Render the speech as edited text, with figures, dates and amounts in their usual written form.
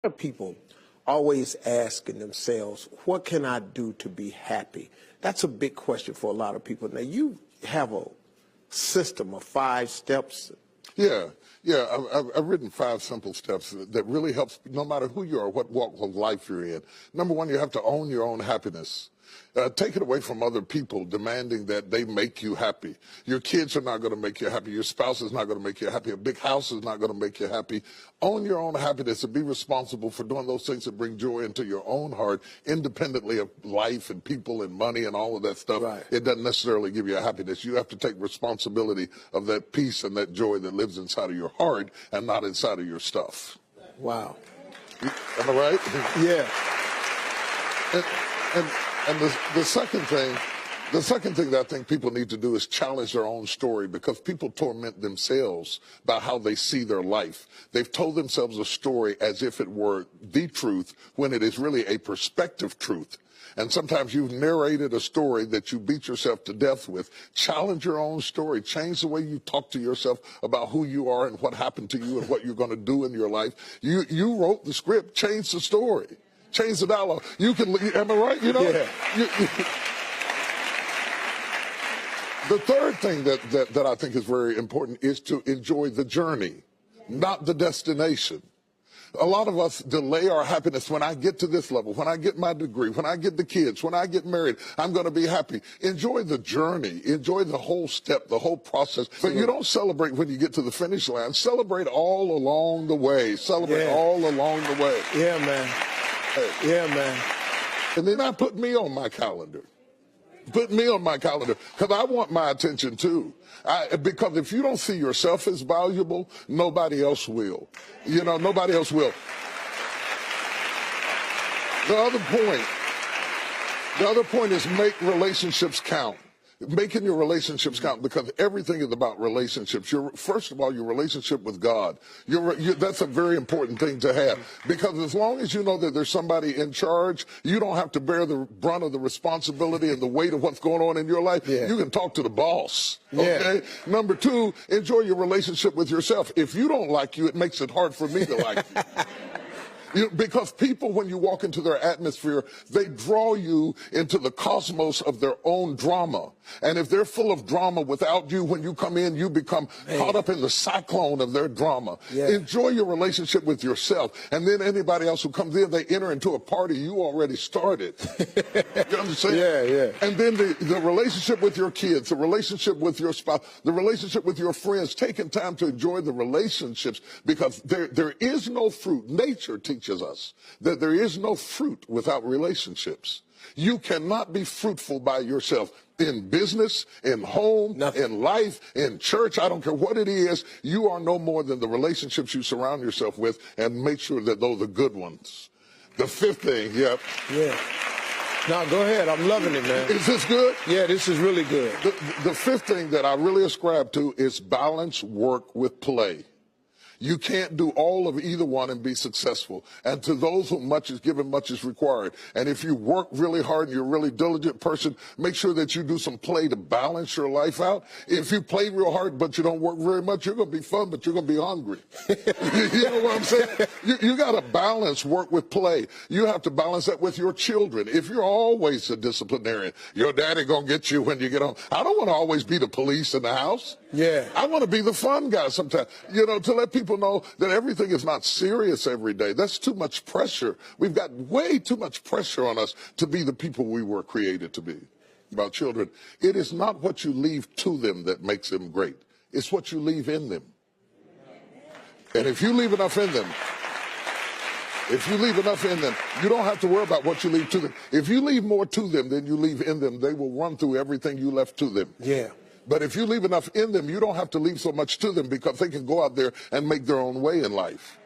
of people always asking themselves, what can I do to be happy? That's a big question for a lot of people. Now, you have a system of 5 steps. Yeah. I've written 5 simple steps that really helps no matter who you are, what walk of life you're in. Number 1, you have to own your own happiness. Take it away from other people demanding that they make you happy. Your kids are not going to make you happy. Your spouse is not going to make you happy. A big house is not going to make you happy. Own your own happiness and be responsible for doing those things that bring joy into your own heart, independently of life and people and money and all of that stuff. Right. It doesn't necessarily give you a happiness. You have to take responsibility of that peace and that joy that lives inside of your heart and not inside of your stuff. Wow. Am I right? Yeah. And the second thing that I think people need to do is challenge their own story, because people torment themselves by how they see their life. They've told themselves a story as if it were the truth when it is really a perspective truth. And sometimes you've narrated a story that you beat yourself to death with. Challenge your own story. Change the way you talk to yourself about who you are and what happened to you and what you're going to do in your life. You wrote the script. Change the story. Change the dialogue. You can, am I right? You know? Yeah. The third thing that I think is very important is to enjoy the journey, not the destination. A lot of us delay our happiness. When I get to this level, when I get my degree, when I get the kids, when I get married, I'm going to be happy. Enjoy the journey. Enjoy the whole step, the whole process. But you don't celebrate when you get to the finish line. Celebrate all along the way. Celebrate all along the way. Yeah, man. Yeah, man. And then I put me on my calendar. Put me on my calendar, because I want my attention too. Because if you don't see yourself as valuable, nobody else will. You know, nobody else will. The other point is make relationships count. Making your relationships count, because everything is about relationships. First of all, your relationship with God. That's a very important thing to have, because as long as you know that there's somebody in charge, you don't have to bear the brunt of the responsibility and the weight of what's going on in your life. Yeah. You can talk to the boss. Okay. Yeah. Number 2, enjoy your relationship with yourself. If you don't like you, it makes it hard for me to like you. Because people, when you walk into their atmosphere, they draw you into the cosmos of their own drama. And if they're full of drama without you, when you come in, you become caught up in the cyclone of their drama. Yeah. Enjoy your relationship with yourself. And then anybody else who comes in, they enter into a party you already started. You understand? Yeah. And then the relationship with your kids, the relationship with your spouse, the relationship with your friends, taking time to enjoy the relationships, because there is no fruit. Nature teaches us that there is no fruit without relationships. You cannot be fruitful by yourself. In business, in home, in life, in church, I don't care what it is, you are no more than the relationships you surround yourself with, and make sure that those are good ones. The 5th thing, Yeah. No, go ahead. I'm loving it, man. Is this good? Yeah, this is really good. The 5th thing that I really ascribe to is balance work with play. You can't do all of either one and be successful. And to those whom much is given, much is required. And if you work really hard and you're a really diligent person, make sure that you do some play to balance your life out. If you play real hard but you don't work very much, you're going to be fun, but you're going to be hungry. You know what I'm saying? You got to balance work with play. You have to balance that with your children. If you're always a disciplinarian, your daddy going to get you when you get home. I don't want to always be the police in the house. Yeah. I want to be the fun guy sometimes, you know, to let people know that everything is not serious every day. That's too much pressure. We've got way too much pressure on us to be the people we were created to be. About children, it is not what you leave to them that makes them great. It's what you leave in them. And if you leave enough in them, you don't have to worry about what you leave to them. If you leave more to them than you leave in them, they will run through everything you left to them. Yeah. But if you leave enough in them, you don't have to leave so much to them, because they can go out there and make their own way in life.